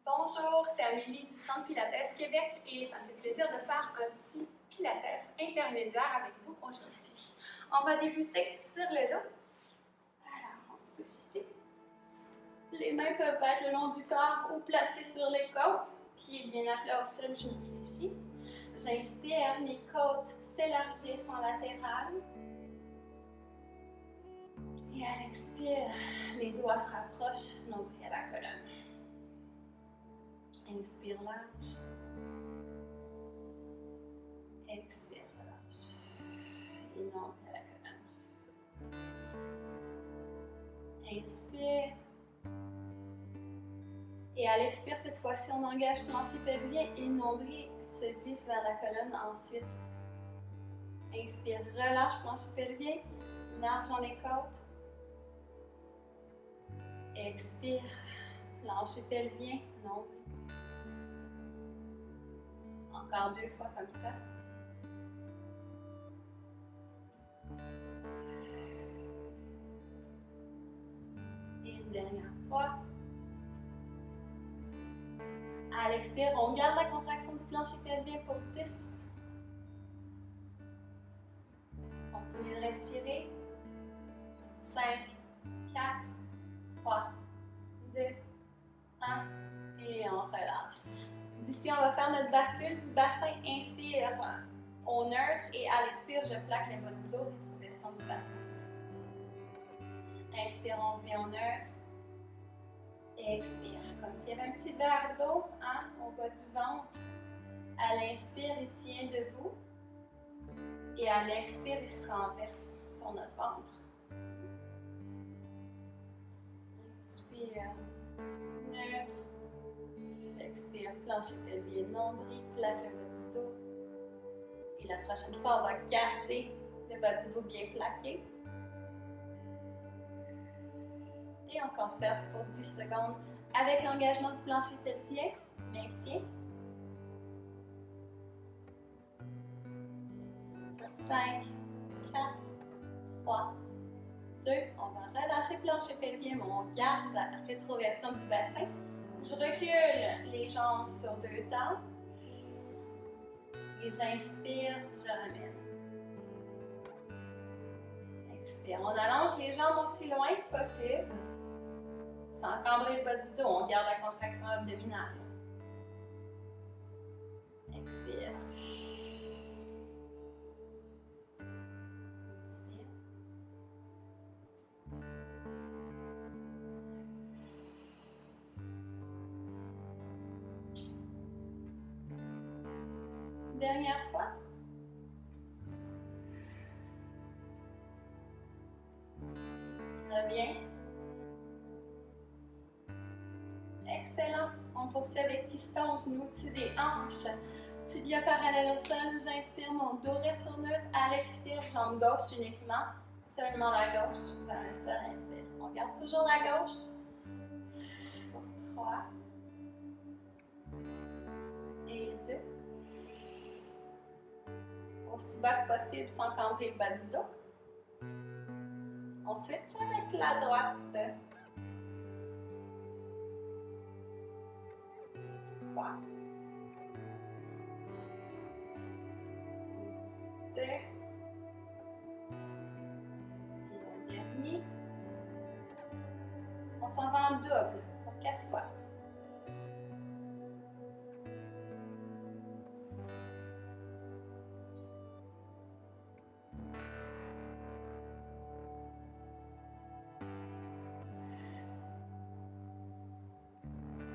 Bonjour, c'est Amélie du Centre Pilates Québec et ça me fait plaisir de faire un petit Pilates intermédiaire avec vous aujourd'hui. On va débuter sur le dos. Alors, on se couche ici. Les mains peuvent être le long du corps ou placées sur les côtes. Pieds bien à plat au sol, je réfléchis. J'inspire, mes côtes s'élargissent en latérales. Et à l'expire, mes doigts se rapprochent, nombril à la colonne. Inspire, lâche. Expire, relâche. Et nombril à la colonne. Inspire. Et à l'expire, cette fois-ci, on engage plancher pelvien et nombril se glisse vers la colonne ensuite. Inspire, relâche plancher pelvien, large dans les côtes. Expire, plancher pelvien, nombril. Encore 2 fois comme ça. Et une dernière fois. À l'expire, on garde la contraction du plancher pelvien pour 10. Continuez de respirer. 5, 4, 3, 2, 1. Et on relâche. D'ici, on va faire notre bascule du bassin. Inspire au neutre et à l'expire, je plaque le bas du dos, rétroversion du bassin. Inspire, on revient au neutre. Et expire, comme s'il y avait un petit verre d'eau au bas du ventre. À l'inspire, il tient debout. Et à l'expire, il se renverse sur notre ventre. Inspire, neutre. Expire, plancher pelvien, nombril, plaque le bas du dos. Et la prochaine fois, on va garder le bas du dos bien plaqué. Et on conserve pour 10 secondes avec l'engagement du plancher pelvien. Maintien. 5, 4, 3, 2. On va relâcher le plancher pelvien, mais on garde la rétroversion du bassin. Je recule les jambes sur 2 temps. Et j'inspire, je ramène. Expire. On allonge les jambes aussi loin que possible. Sans cambrer le bas du dos, on garde la contraction abdominale. Expire. Expire. Dernière fois. Reviens. Excellent. On poursuit avec piston, genoux au-dessus des hanches. Tibia parallèle au sol. J'inspire, mon dos reste au neutre. À l'expire, jambe gauche uniquement. Seulement la gauche. Vers le sol, inspire. On garde toujours la gauche. 3. Et 2. Aussi bas que possible sans cambrer le bas du dos. On switch avec la droite. 3. 2. Et le dernier. On s'en va en double pour 4 fois.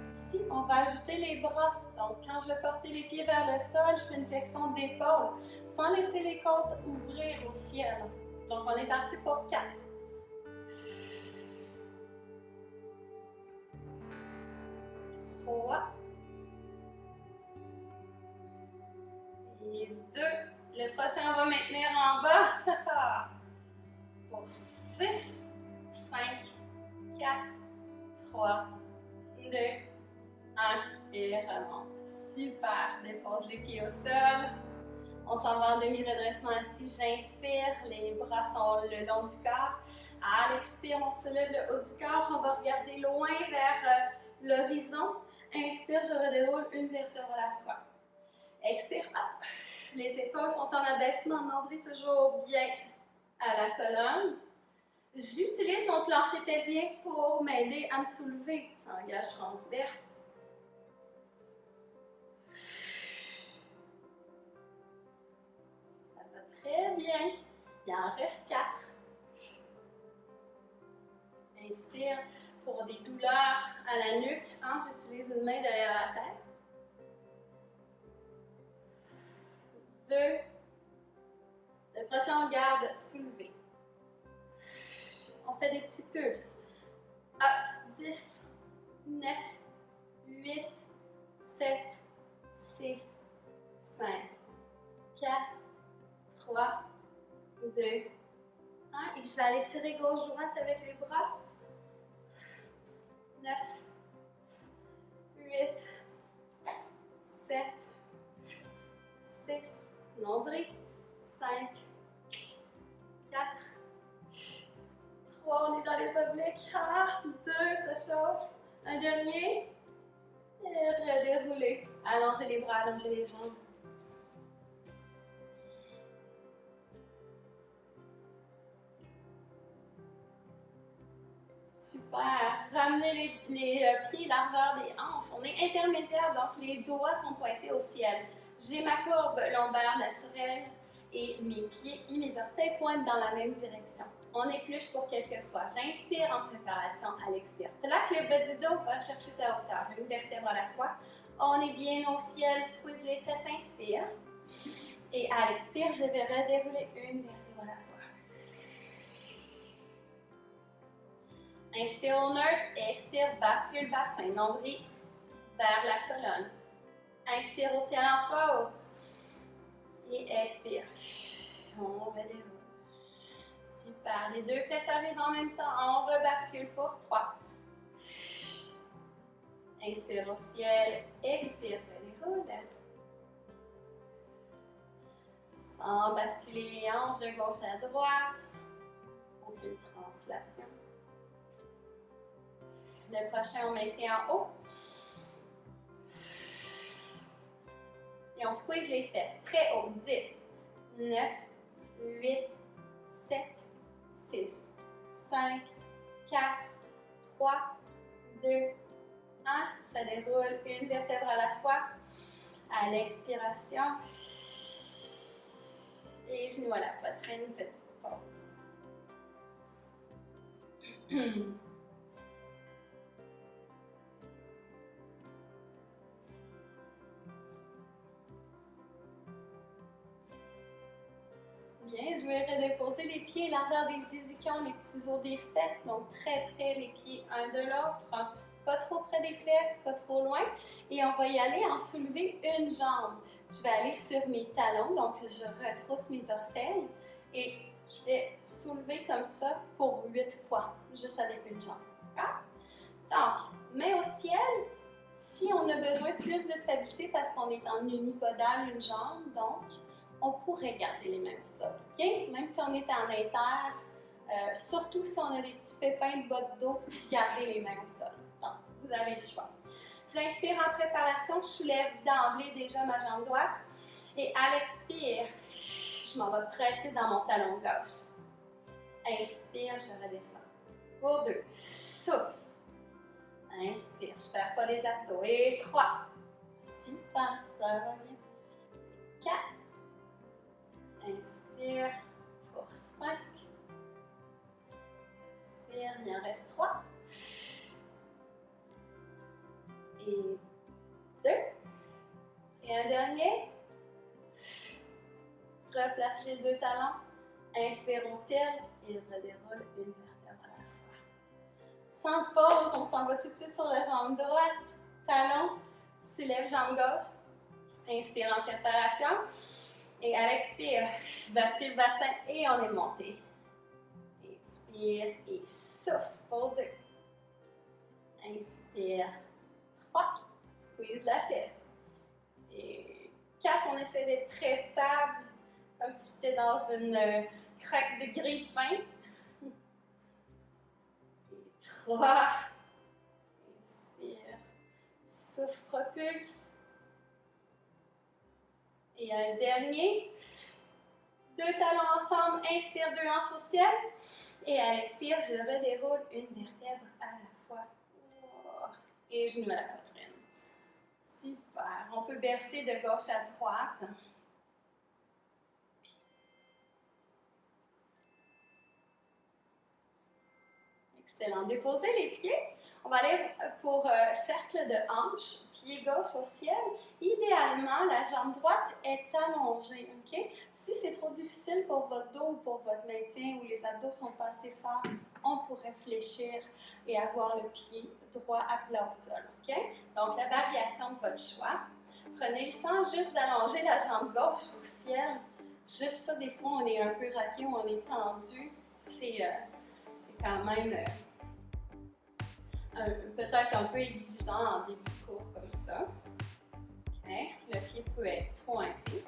Ici, on va ajouter les bras. Donc, quand je vais porter les pieds vers le sol, je fais une flexion d'épaule sans laisser les côtes ouvrir au ciel. Donc, on est parti pour 4. 3. Et 2. Le prochain, on va maintenir en bas. Pour 6, 5, 4, 3, 2, 1. Et remonte. Super. Dépose les pieds au sol. On s'en va en demi-redressement assis. J'inspire. Les bras sont le long du corps. À l'expire, on se lève le haut du corps. On va regarder loin vers l'horizon. Inspire, je redéroule une vertèbre à la fois. Expire, hop. Les épaules sont en abaissement, nombril toujours bien à la colonne. J'utilise mon plancher pelvien pour m'aider à me soulever. S'engage transverse. Ça va très bien. Il en reste 4. Inspire pour des douleurs à la nuque. J'utilise une main derrière la tête. 2. Le prochain, on garde soulevé. On fait des petits pulses. Hop, 10, 9, 8, 7, 6, 5, 4, 3, 2, 1. Et je vais aller tirer gauche-droite avec les bras. 9, 8, 7, 6, nombril, 5, 4, 3, on est dans les obliques, 2, ça chauffe, un dernier, et redérouler, allongez les bras, allongez les jambes. Super. Ramenez les pieds largeur des hanches. On est intermédiaire, donc les doigts sont pointés au ciel. J'ai ma courbe lombaire naturelle et mes pieds et mes orteils pointent dans la même direction. On épluche pour quelques fois. J'inspire en préparation à l'expire. Plaque le bas du dos, va chercher ta hauteur. Une vertèbre à la fois. On est bien au ciel. Squeeze les fesses, inspire. Et à l'expire, je vais redérouler une vertèbre à la fois. Inspire au neutre, expire, bascule bassin, nombril vers la colonne. Inspire au ciel en pause. Et expire. On redéroule. Super. Les deux fesses arrivent en même temps. On rebascule pour 3. Inspire au ciel. Expire, redéroule. Sans basculer les hanches de gauche à droite. Aucune translation. Le prochain, on maintient en haut. Et on squeeze les fesses très haut. 10, 9, 8, 7, 6, 5, 4, 3, 2, 1. Ça déroule une vertèbre à la fois. À l'expiration. Et genoux à la poitrine, petite pause. Bien, je vais redéposer les pieds largeur des ischions, les petits os des fesses, donc très près les pieds un de l'autre, pas trop près des fesses, pas trop loin. Et on va y aller en soulever une jambe. Je vais aller sur mes talons, donc je retrousse mes orteils et je vais soulever comme ça pour 8 fois, juste avec une jambe. Donc, main au ciel. Si on a besoin de plus de stabilité parce qu'on est en unipodal, une jambe, donc on pourrait garder les mains au sol, ok? Même si on est en inter, surtout si on a des petits pépins de bas de dos, gardez les mains au sol. Donc, vous avez le choix. J'inspire en préparation, je soulève d'emblée déjà ma jambe droite. Et à l'expire, je m'en vais presser dans mon talon gauche. Inspire, je redescends. Pour 2, souffle. Inspire, je ne perds pas les abdos. Et 3, super, ça va bien. 4, inspire pour 5. Inspire, il en reste 3. Et 2. Et un dernier. Replace les deux talons. Inspire au ciel et redéroule une vertèbre à la fois. Sans pause, on s'en va tout de suite sur la jambe droite. Talon, soulève jambe gauche. Inspire en préparation. Et à l'expire, bascule bassin et on est monté. Inspire et souffle pour 2. Inspire. 3. Squeeze la fesse. Et 4, on essaie d'être très stable, comme si j'étais dans une craque de grille-pain. Et 3. Inspire. Souffle, propulse. Et un dernier. 2 talons ensemble, inspire, 2 hanches au ciel. Et à l'expire, je redéroule une vertèbre à la fois. Et genou à la poitrine. Super. On peut bercer de gauche à droite. Excellent. Déposez les pieds. On va aller pour cercle de hanche, pied gauche au ciel. Idéalement, la jambe droite est allongée. Okay? Si c'est trop difficile pour votre dos ou pour votre maintien ou les abdos sont pas assez forts, on pourrait fléchir et avoir le pied droit à plat au sol. Okay? Donc, la variation de votre choix. Prenez le temps juste d'allonger la jambe gauche au ciel. Juste ça, des fois, on est un peu raqué ou on est tendu. C'est quand même peut-être un peu exigeant en début de cours comme ça. Okay. Le pied peut être pointé.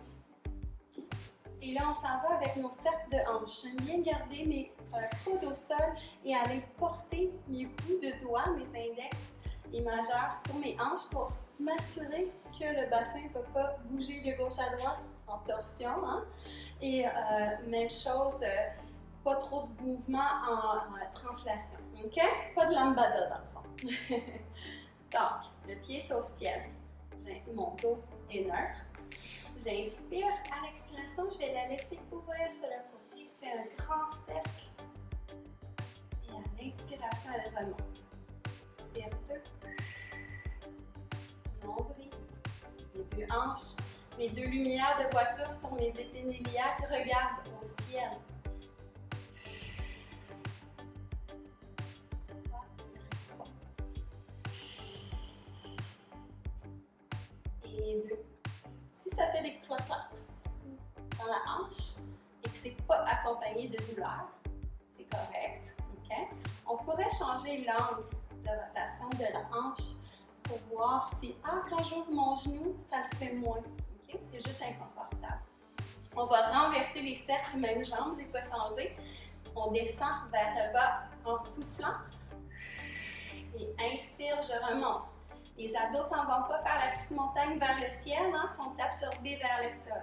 Et là, on s'en va avec nos cercles de hanches. J'aime bien garder mes coudes au sol et aller porter mes bouts de doigts, mes index et majeurs sur mes hanches pour m'assurer que le bassin ne peut pas bouger de gauche à droite en torsion. Hein? Et même chose, pas trop de mouvement en translation. OK? Pas de lambada dans le fond. Donc, le pied est au ciel. Mon dos est neutre. J'inspire. À l'expiration, je vais la laisser ouvrir sur le côté. Je fais un grand cercle. Et à l'inspiration, elle remonte. Inspire 2. Nombril. Les 2 hanches. Mes 2 lumières de voiture sur mes épines iliaques regardent au ciel. Et 2. Si ça fait des clacs dans la hanche et que ce n'est pas accompagné de douleur, c'est correct. Okay? On pourrait changer l'angle de rotation de la hanche pour voir si, quand j'ouvre mon genou, ça le fait moins. Okay? C'est juste inconfortable. On va renverser les cercles, même jambe, je n'ai pas changé. On descend vers le bas en soufflant. Et inspire, je remonte. Les abdos s'en vont pas faire la petite montagne vers le ciel, hein, sont absorbés vers le sol.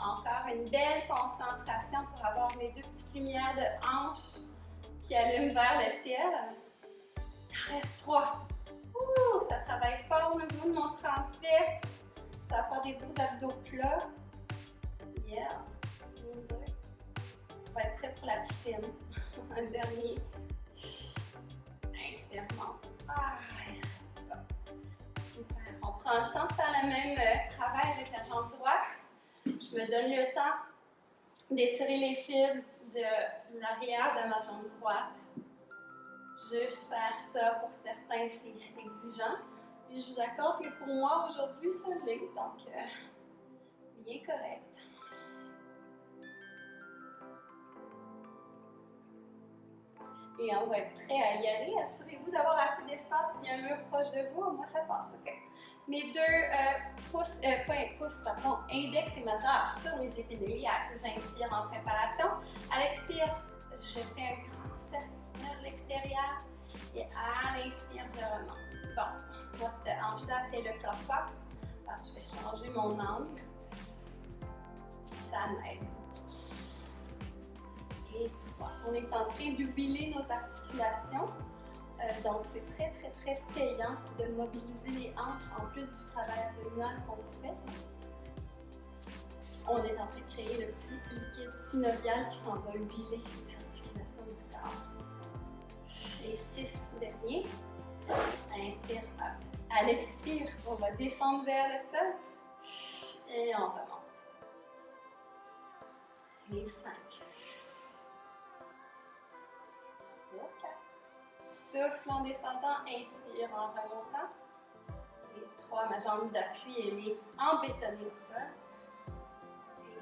Encore une belle concentration pour avoir mes 2 petites lumières de hanches qui allument vers le ciel. Il en reste 3. Ça travaille fort au niveau de mon transverse. Ça va faire des beaux abdos plats. Yeah. 1, 2. On va être prêt pour la piscine. Un dernier. Inspire, monte. Super. On prend le temps de faire le même travail avec la jambe droite. Je me donne le temps d'étirer les fibres de l'arrière de ma jambe droite. Juste faire ça, pour certains, c'est exigeant. Et je vous accorde que pour moi, aujourd'hui, ça l'est. Donc, bien correct. Et on va être prêt à y aller. Assurez-vous d'avoir assez d'espace. S'il y a un mur proche de vous, moi, ça passe. OK. Mes 2 index et majeur sur mes épines iliaques. J'inspire en préparation. À l'expire, je fais un grand cercle vers l'extérieur. Et à l'inspire, je remonte. Bon, cette hanche-là fait le clock box. Alors, je vais changer mon angle. Ça m'aide. Et 3. On est en train d'huiler nos articulations. Donc, c'est très, très, très payant de mobiliser les hanches en plus du travail abdominal qu'on fait. On est en train de créer le petit liquide synovial qui s'en va huiler les articulations du corps. Les 6 derniers. Inspire, hop. À l'expire, on va descendre vers le sol et on remonte. Et 5. Souffle en descendant, inspire en remontant. Et 3, ma jambe d'appui, elle est embétonnée au sol.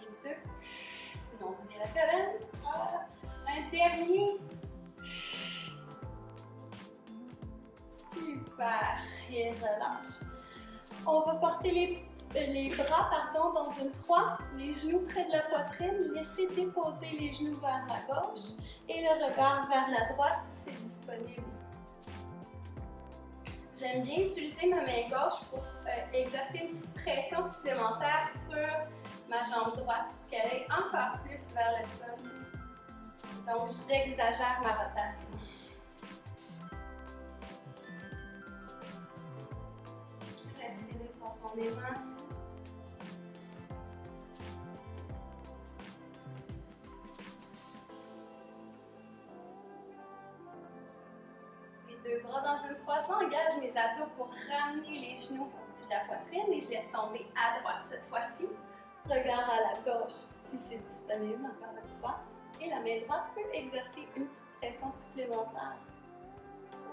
Et 2, donc on est la colonne. Voilà. Un dernier. Super. Et relâche. On va porter les bras dans une croix, les genoux près de la poitrine. Laissez déposer les genoux vers la gauche et le regard vers la droite si c'est disponible. J'aime bien utiliser ma main gauche pour exercer une petite pression supplémentaire sur ma jambe droite pour qu'elle aille encore plus vers le sol. Donc, j'exagère ma rotation. Respirez profondément. Deux bras dans une croix, j'engage mes abdos pour ramener les genoux au-dessus de la poitrine et je laisse tomber à droite cette fois-ci. Regard à la gauche si c'est disponible, encore une fois. Et la main droite peut exercer une petite pression supplémentaire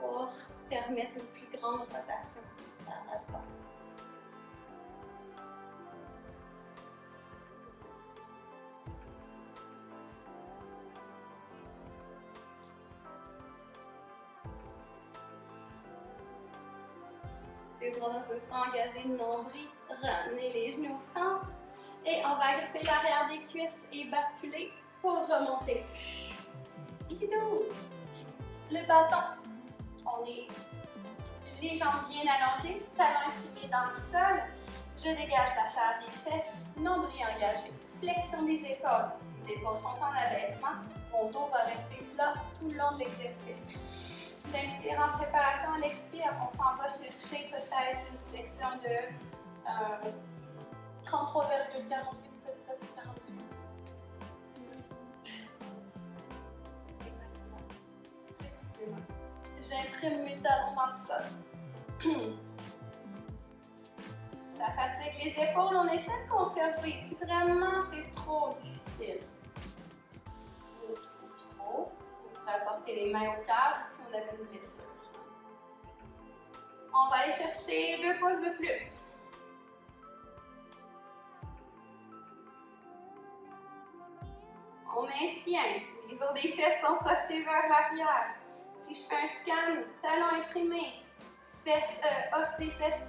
pour permettre une plus grande rotation vers la droite. Deux bras dans une croix, engagez le nombril, ramenez les genoux au centre et on va gripper l'arrière des cuisses et basculer pour remonter. Tiki-dou! Le bâton, on est les jambes bien allongées, talons imprimés dans le sol. Je dégage la chair des fesses, nombril engagé, flexion des épaules. Les épaules sont en abaissement, mon dos va rester plat tout le long de l'exercice. J'inspire en préparation à l'expire, on s'en va chercher peut-être une flexion de 33,48. Exactement. Précisément. J'imprime mes talons dans le sol. Ça fatigue les épaules, on essaie de conserver. Si vraiment c'est trop difficile, trop, on pourrait apporter les mains au cœur si on avait une blessure. On va aller chercher 2 pouces de plus. On maintient. Les os des fesses sont projetés vers l'arrière. Si je fais un scan, talon imprimé, os des fesses,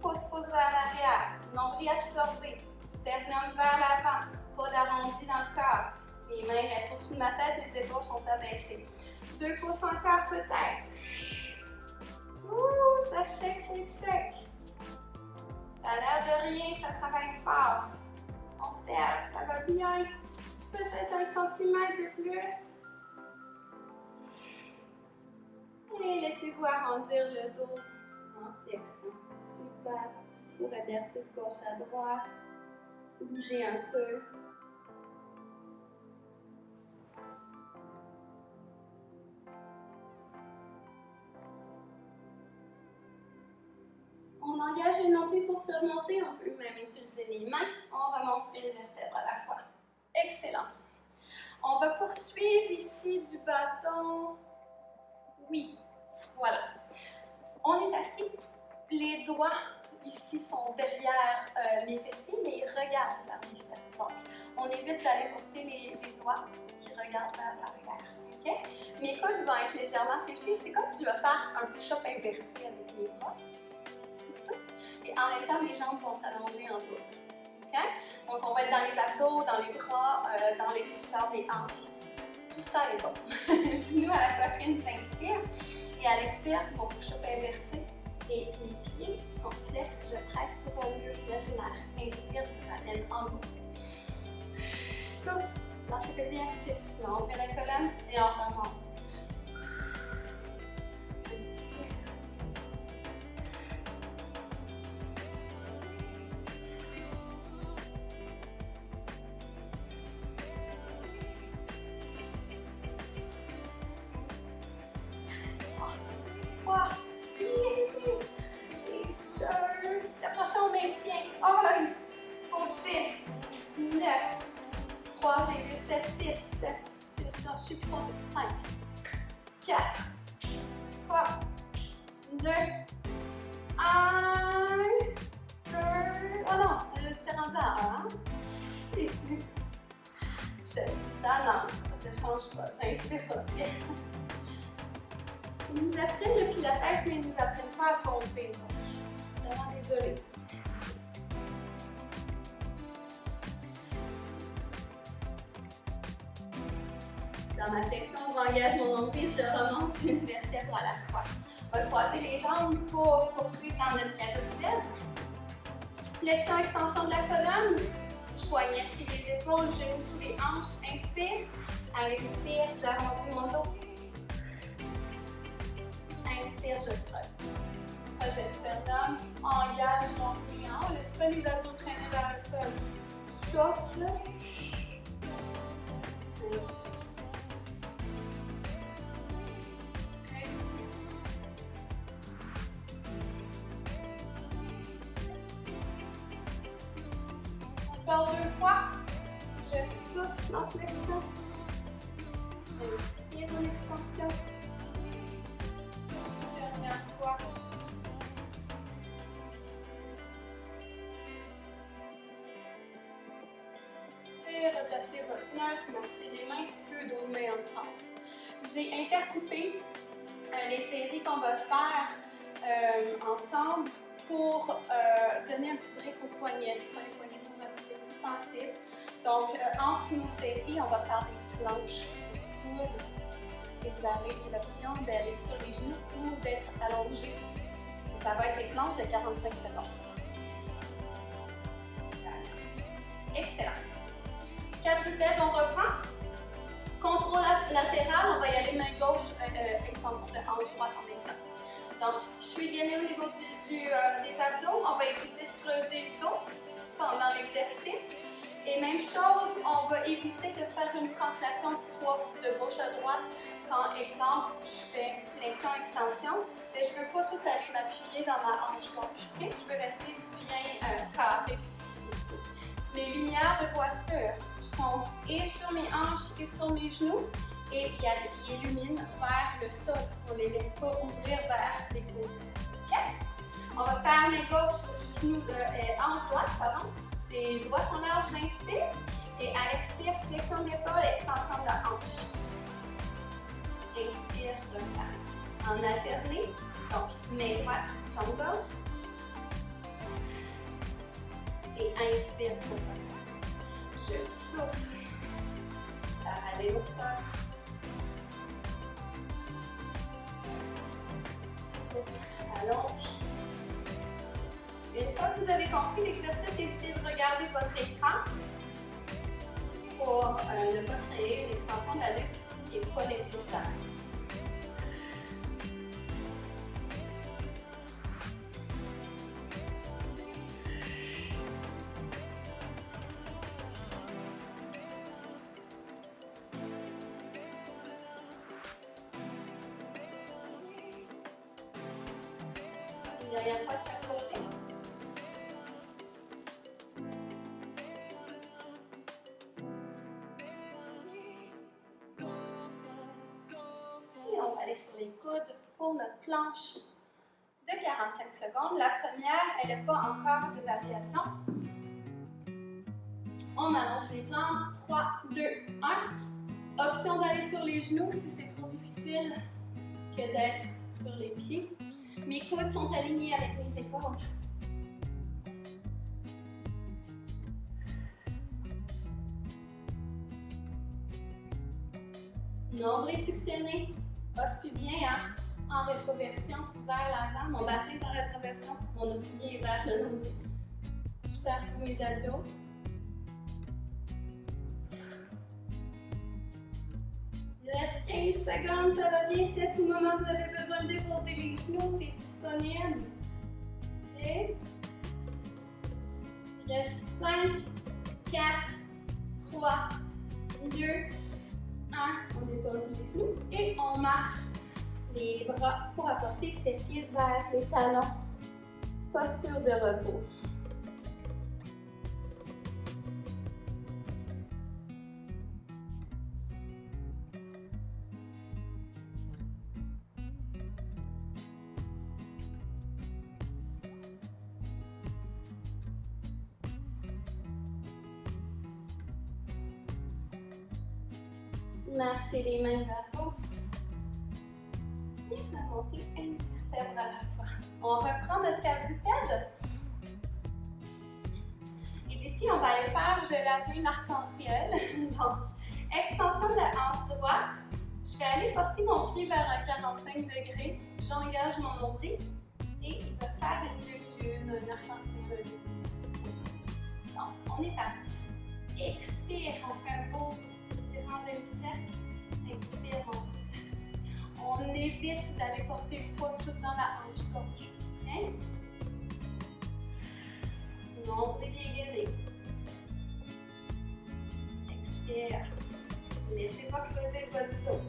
pouce vers l'arrière, nombril absorbé, sternum vers l'avant, pas d'arrondi dans le corps. Mes mains restent au-dessus de ma tête, les épaules sont abaissées. 2 pouces encore peut-être. Ouh, ça shake, shake, shake. Ça a l'air de rien, ça travaille fort. On serre, ça va bien. Peut-être 1 centimètre de plus. Et laissez-vous arrondir le dos en flexion. Super. Vous reversez de gauche à droite. Bougez un peu. On engage le nombril pour surmonter. On peut même utiliser les mains. On remonte une vertèbre à la fois. Excellent. On va poursuivre ici du bâton. Oui, voilà. On est assis. Les doigts ici sont derrière mes fessiers, mais ils regardent vers mes fesses. Donc, on évite d'aller porter les doigts qui regardent vers l'arrière. Okay? Mes coudes vont être légèrement fléchis. C'est comme si je vais faire un push-up inversé avec mes bras. Et en même temps, mes jambes vont s'allonger en double. Okay? Donc, on va être dans les abdos, dans les bras, dans les fléchisseurs des hanches. Tout ça est bon. Genoux à la poitrine, j'inspire. Et à l'expire, mon push-up inversé. Et mes pieds sont flex, je presse sur un mur imaginaire. Inspire, je ramène en haut. Souffle, lâchez le pied actif. Là, on fait la colonne et on remonte. Ils nous apprennent le pilates, mais ils ne nous apprennent pas à compter. Donc, je suis vraiment désolée. Dans ma flexion, j'engage mon nombril, je remonte une vertèbre à la fois. On va croiser les jambes pour poursuivre dans notre quadrupède. Flexion, extension de la colonne. Poignets sur les épaules, genoux sous les hanches. Inspire. À l'expire, j'arrondis mon dos. Inspire, je creuse. Projet de sternum. Engage mon client. Laisse pas les abdos traîner vers le sol. Souffle. Encore 2 fois. Je souffle en flexion. Inspire en extension. Dernière fois. Et replacez votre neutre, marchez les mains, 2 dos de main ensemble. J'ai intercoupé les séries qu'on va faire ensemble pour donner un petit break aux poignets. Des fois, les poignets sont un petit peu plus sensibles. Donc, entre nos séries, on va faire des planches. C'est cool. Et vous avez l'option d'aller sur les genoux ou d'être allongé. Et ça va être des planches de 45 secondes. Excellent. Quadrupède, on reprend. Contrôle latéral, on va y aller main gauche, extension de hanche droite en même temps. Donc, je suis gainée au niveau des abdos. On va éviter de creuser le dos pendant l'exercice. Et même chose, on va éviter de faire une translation de poids de gauche à droite. Quand, exemple, je fais flexion-extension, mais je ne veux pas tout aller m'appuyer dans ma hanche gauche. Okay? Je veux rester bien carré ici. Mes lumières de voiture sont et sur mes hanches et sur mes genoux et ils illuminent vers le sol. On ne les laisse pas ouvrir vers les côtés. Okay? On va faire mes gauches, genoux, hanche droite, pardon. Les doigts sont larges, j'inspire. Et à l'expire, flexion d'épaule, extension de la hanche. Inspire, replace. En alterné, donc main droite, jambe gauche. Et inspire, replace. Je souffle. Parallèle au sol. Souffle, allonge. Une fois que vous avez compris l'exercice, évitez de regarder votre écran pour ne pas créer une extension de la nuque qui n'est pas nécessaire. Une dernière fois de chaque côté. Sur les coudes pour notre planche de 45 secondes. La première, elle n'a pas encore de variation. On allonge les jambes. 3, 2, 1. Option d'aller sur les genoux si c'est trop difficile que d'être sur les pieds. Mes coudes sont alignés avec mes épaules. Nombril suctionné. Os pubien en rétroversion vers l'avant, mon bassin est en rétroversion, mon os pubien est vers le nombril. Je parcours mes abdos. Il reste 15 secondes, ça va bien. Si à tout moment vous avez besoin de déposer les genoux, c'est disponible. Et il reste 5, 4, 3, 2, 1, on dépose les genoux et on marche les bras pour apporter les fessiers vers les talons. Posture de repos. Marchez les mains vers vous. Et monter une vertèbre à la fois. On reprend notre quadrupède. Et d'ici, on va aller faire, je l'ai appelé l'arc-en-ciel. Donc, extension de la hanche droite. Je vais aller porter mon pied vers un 45 degrés. J'engage mon nombril et il va faire une demi-lune, un arc-en-ciel, un demi-cercle. Donc, on est parti. Expire, on fait un beau grand demi-cercle. Expire, on renverse. On évite d'aller porter le poids tout dans la hanche-gorge. Bien? Nombril bien gainé. Expire. Laissez pas creuser le bas du dos.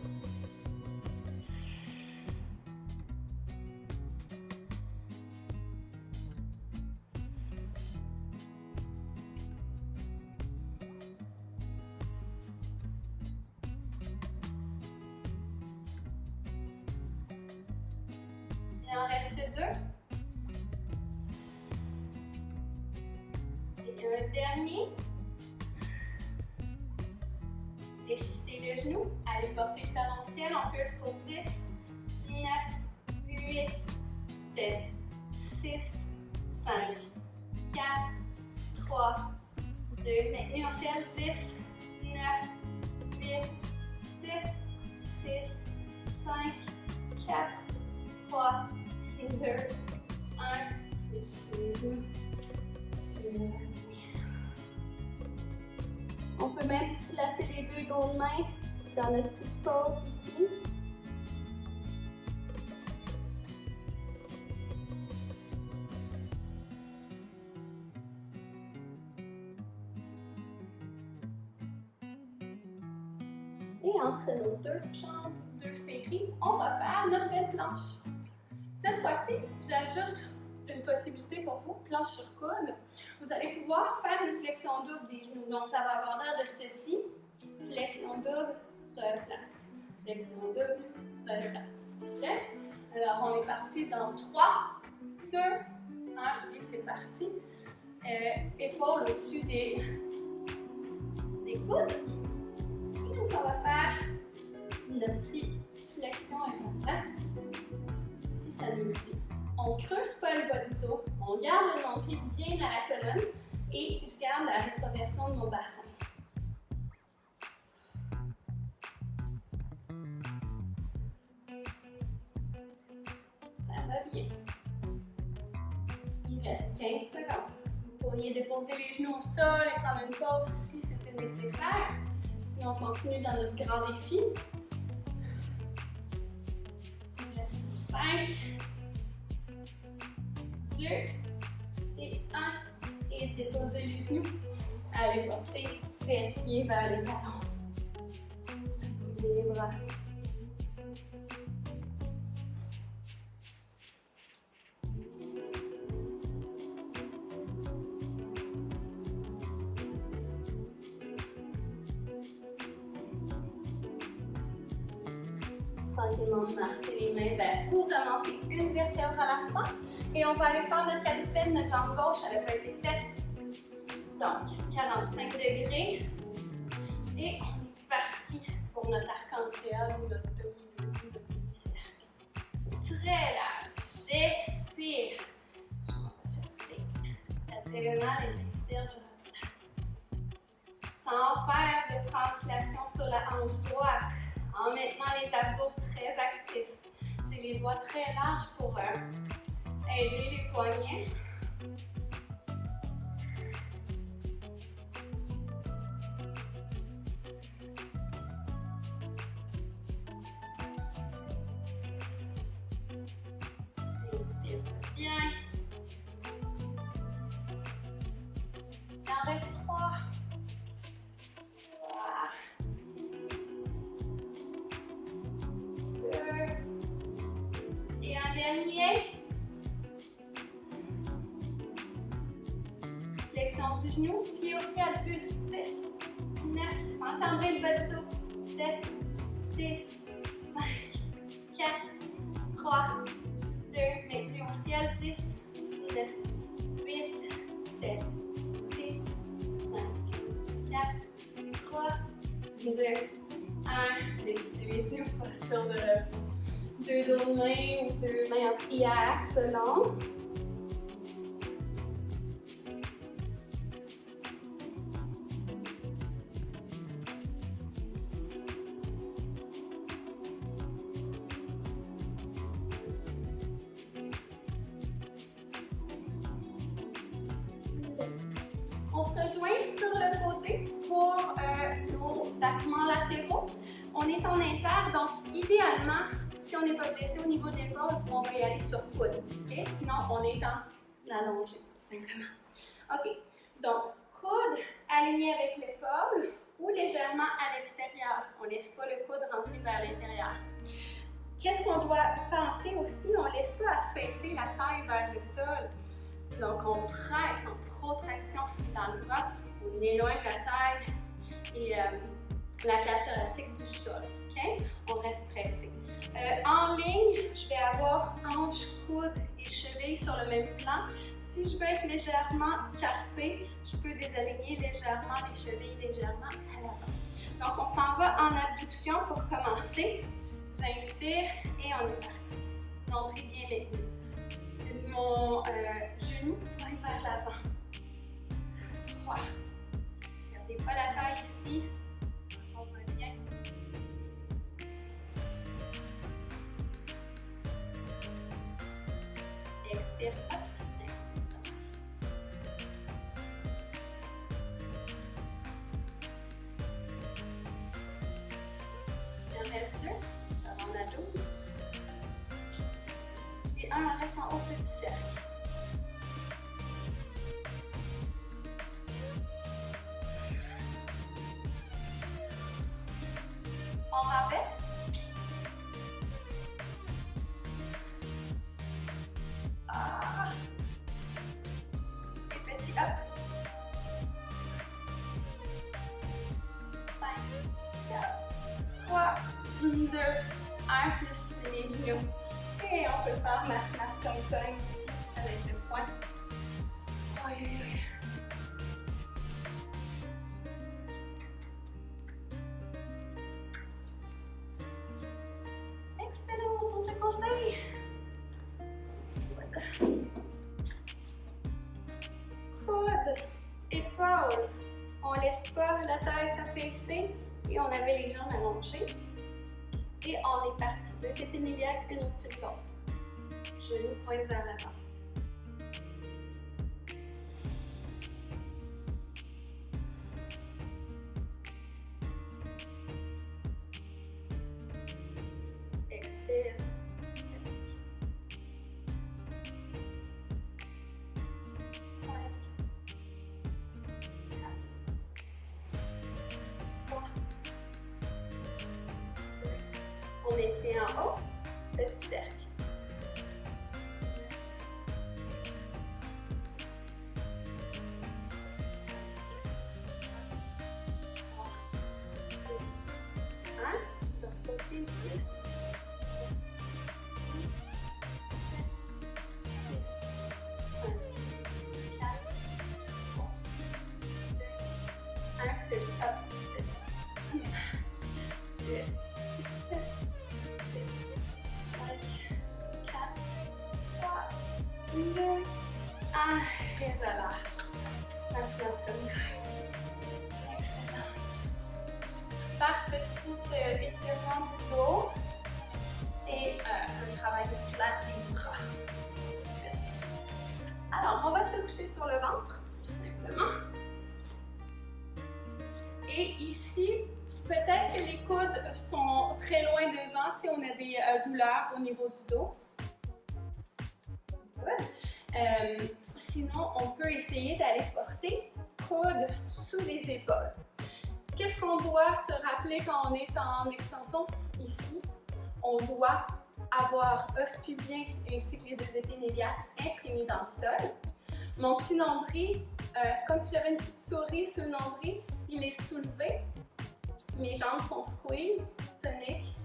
Il en reste deux. Et un dernier. Fléchissez le genou. Allez porter le talon au ciel. On pulse pour 10, 9, 8, 7, 6, 5, 4, 3, 2. Maintenu au ciel. 10, 9, 8, 7, 6, 5, 4, 3, 2, 1. Fléchissez les genoux. On peut même placer les deux grandes mains dans notre petite pause ici. Et entre nos deux jambes, deux séries, on va faire notre belle planche. Cette fois-ci, j'ajoute une possibilité pour vous, planche sur coude. Vous allez pouvoir faire une flexion double des genoux. Donc, ça va avoir l'air de ceci. Flexion double, replace. Flexion double, replace. OK? Alors, on est parti dans 3, 2, 1, et c'est parti. Épaules au-dessus des coudes. Et ça va faire notre petite flexion et replace, si ça nous le dit. On ne creuse pas le bas du dos, on garde le nombril bien à la colonne et je garde la rétroversion de mon bassin. Ça va bien. Il reste 15 secondes. Vous pourriez déposer les genoux au sol et prendre une pause si c'était nécessaire. Sinon, on continue dans notre grand défi. Il reste 5. 2 et 1 et déposer les genoux. Allez porter fessiers vers les talons. Bougez les bras. Tranquillement marcher les mains vers pour remonter une vertèbre à la fois. Et on va aller faire notre quadrupède, notre jambe gauche, elle n'a pas été faite. Donc, 45 degrés. Et on est parti pour notre arc-en-ciel ou notre demi-cercle. Très large. J'expire. Je m'en vais chercher la diagonale et j'expire, je replace. Sans faire de translation sur la hanche droite. En maintenant les abdos très actifs. J'ai les doigts très larges pour aider les poignets. Inspire bien. Il en reste 3. Voilà. 2. Et un dernier. Flexion du genou, pied au ciel, plus 10, 9, sans tendrer le bas du dos, 7, 6, 5, 4, 3, 2, maintenu au ciel, 10, 9, 8, 7, 6, 5, 4, 3, 2, 1. Fléchissez les genoux, posture de deux dos de main ou deux mains en prière selon. joint sur le côté pour nos battements latéraux. On est en inter, donc idéalement, si on n'est pas blessé au niveau de l'épaule, on va y aller sur coude. Okay? Sinon, on est en allongé, tout simplement. OK. Donc, coude aligné avec l'épaule ou légèrement à l'extérieur. On ne laisse pas le coude rentrer vers l'intérieur. Qu'est-ce qu'on doit penser aussi? On ne laisse pas affaisser la taille vers le sol. Donc, on presse en protraction dans le bras. On éloigne la taille et la cage thoracique du sol. Okay? On reste pressé. En ligne, je vais avoir hanche, coude et cheville sur le même plan. Si je veux être légèrement carpée, je peux désaligner légèrement les chevilles légèrement à l'avant. Donc, on s'en va en abduction pour commencer. J'inspire et on est parti. Nombril bien maintenu. Mon genou pointe vers l'avant. 3. Gardez pas la taille ici. On va bien. Expire. Hop. Reste 2, ça va en à 12. Et 1 reste en haut, petit cercle. On renverse. Ah. Et petit hop. 5, 4, 3, 2, 1 plus les genoux. Et on peut faire masse comme cogne ici avec le poing. Aïe, aïe, aïe. Excellent, sur le côté. Coude, épaule. On laisse pas la taille s'affaisser et on avait les jambes allongées. Et on est parti. 2 épines iliaques, une au-dessus de l'autre. Genoux pointent vers l'avant. Expire. 5, 4, 3. On étire en haut, petit cercle. De l'autre côté, 10. 1 plus hop, 10. 8. 2, 1, et relâche. Masse comme excellent. Par petit étirement du dos et un travail musculaire des bras. Ensuite. Alors, on va se coucher sur le ventre, tout simplement. Et ici, peut-être que les coudes sont très loin devant si on a des douleurs au niveau du dos. Sinon, on peut essayer d'aller porter coude sous les épaules. Qu'est-ce qu'on doit se rappeler quand on est en extension? Ici, on doit avoir os pubien ainsi que les 2 épines iliaques imprimées dans le sol. Mon petit nombril, comme si j'avais une petite souris sur le nombril, il est soulevé. Mes jambes sont squeeze, toniques,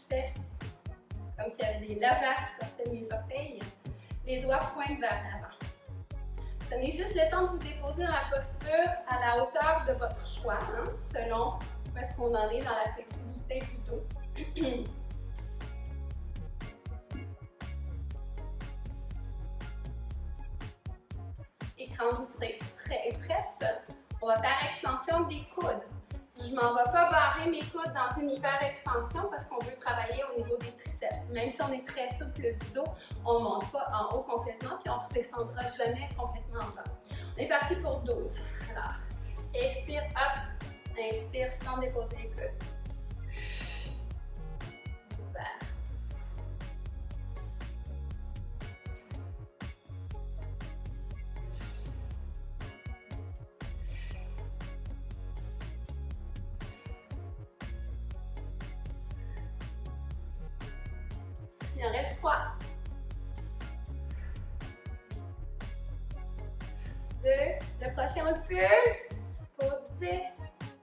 fesses, comme s'il y avait des lasers qui sortaient de mes orteils. Les doigts pointent vers l'avant. Prenez juste le temps de vous déposer dans la posture à la hauteur de votre choix, selon où est-ce qu'on en est dans la flexibilité du dos. Et quand vous serez prêt et prête, on va faire extension des coudes. Je ne m'en vais pas barrer mes coudes dans une hyper-extension parce qu'on veut travailler au niveau des triceps. Même si on est très souple du dos, on ne monte pas en haut complètement puis on ne redescendra jamais complètement en bas. On est parti pour 12. Alors, Expire, hop. Inspire sans déposer les coudes. Super. Il en reste 3. 2. Le prochain, on le pulse. Pour 10,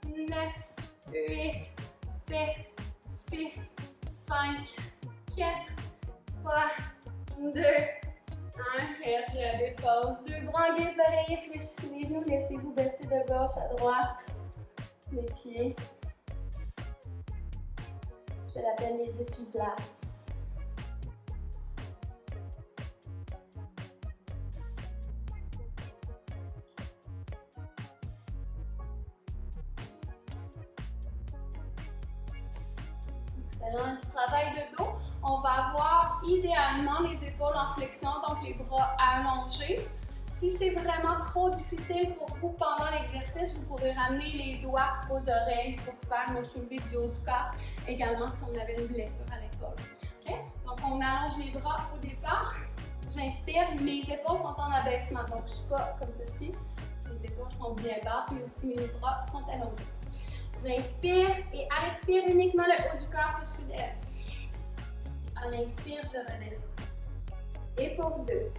9, 8, 7, 6, 5, 4, 3, 2, 1. Et redépose. 2 bras en guise d'oreiller, fléchissez les genoux, laissez-vous baisser de gauche à droite. Les pieds. Je l'appelle les essuie-glaces. Excellent. Du travail de dos. On va avoir idéalement les épaules en flexion, donc les bras allongés. Si c'est vraiment trop difficile pour vous pendant l'exercice, vous pouvez ramener les doigts aux oreilles pour faire nos soulevés du haut du corps. Également si on avait une blessure à l'épaule. Okay? Donc on allonge les bras au départ. J'inspire, mes épaules sont en abaissement. Donc je ne suis pas comme ceci. Les épaules sont bien basses, mais aussi mes bras sont allongés. J'inspire et à l'expire, uniquement le haut du corps se soulève. À l'inspire, je redescends. Et pour 2.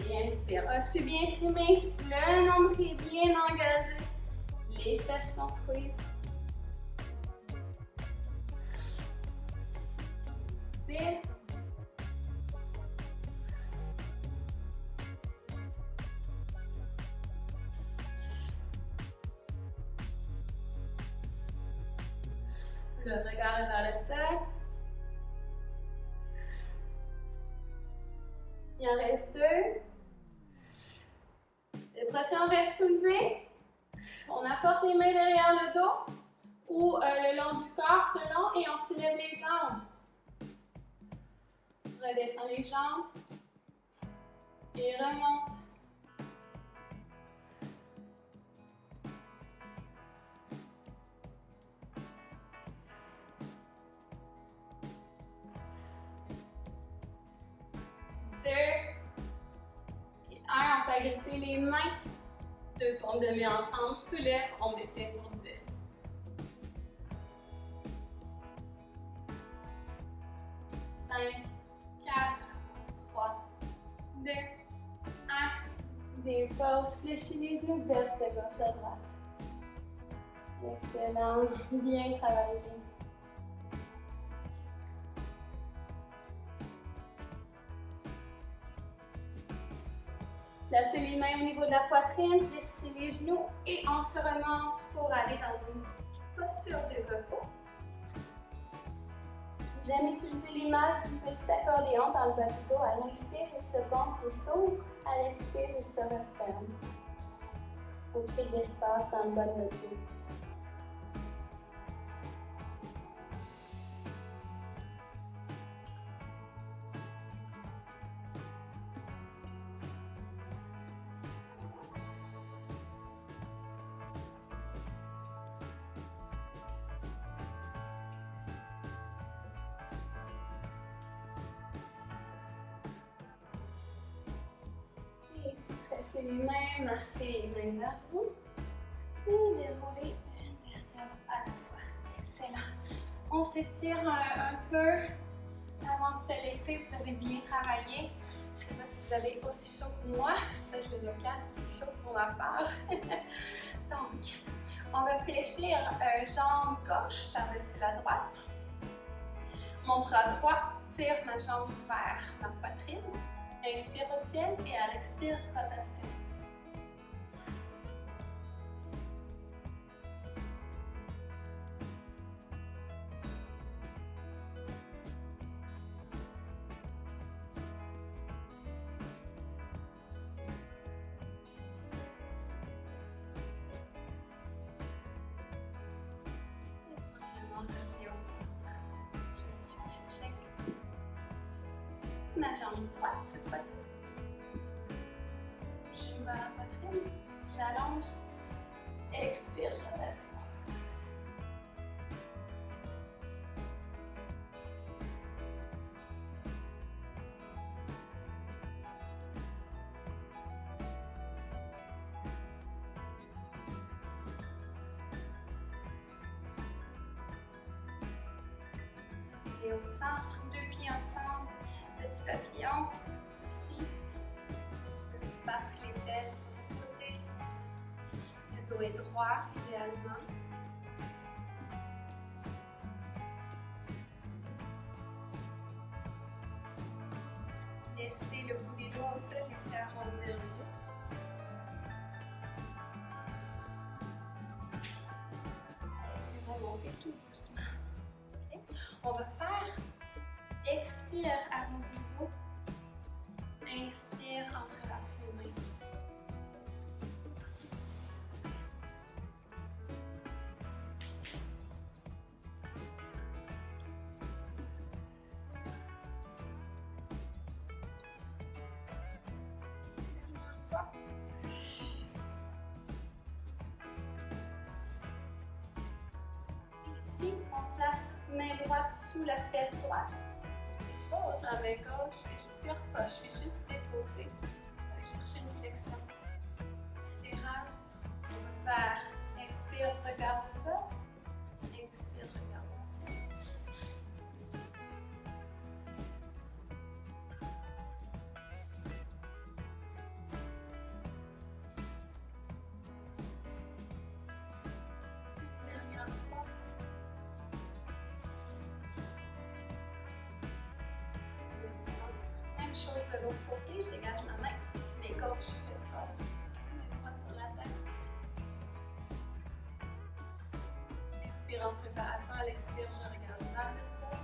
Et inspire. Ospi bien primé, le nombril bien engagé. Les fesses sont squeeze. Inspire. Le regard est vers le sol. Il en reste 2. Le prochain, on reste soulevé. On apporte les mains derrière le dos ou le long du corps selon et on soulève les jambes. Redescend les jambes et remonte. Et 1, on peut agripper les mains. 2 pompes de main ensemble, soulève, on maintient pour 10. 5, 4, 3, 2, 1. Dépose, fléchis les genoux, verse de gauche à droite. Excellent, bien travaillé. Placez les mains au niveau de la poitrine, fléchissez les genoux et on se remonte pour aller dans une posture de repos. J'aime utiliser l'image du petit accordéon dans le bas du dos. À l'inspire, il se gonfle et s'ouvre. À l'expire, il se referme. On crée de l'espace dans le bas de notre dos. Pressez les mains, marchez les mains vers vous et déroulez une vertèbre à la fois. Excellent. On s'étire un peu avant de se laisser. Vous avez bien travaillé. Je ne sais pas si vous avez aussi chaud que moi. C'est peut-être le local qui est chaud pour ma part. Donc, on va fléchir jambe gauche par-dessus la droite. Mon bras droit tire ma jambe vers ma poitrine. Inspire au ciel et à l'expire, rotation. Ma jambe droite cette fois-ci. Je vais vers la poitrine. J'allonge. Expire, relâche. Et au centre, deux pieds ensemble, petit papillon, ceci. Battre les ailes sur le côté. Le dos est droit, idéalement. Laissez le bout des doigts au sol, laissez arrondir le dos. Laissez remonter tout doucement. Okay. On va faire expire, arrondi le dos. Inspire, entrelace les mains. Ici, on place main droite sous la fesse droite. Je pose la main gauche et je tire pas, je fais juste déposer. Aller chercher une flexion latérale. On va faire expire, regard au sol. Expire, regard au sol. Dernière fois. Même chose de l'autre côté, je dégage ma main, mais gauche, fesse gauche, main droite sur la tête. Expire en préparation, à l'expire, je regarde vers le sol.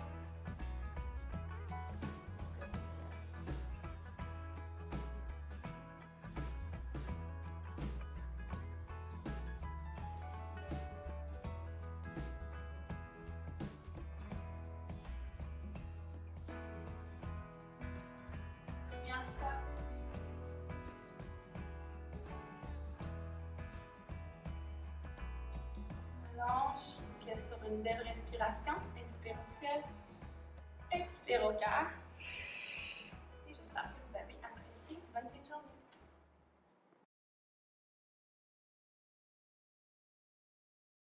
Expire au ciel. Première fois. Allonge, on se laisse sur une belle respiration. Inspire au ciel, expire au cœur. Et j'espère que vous avez apprécié. Bonne fin de journée.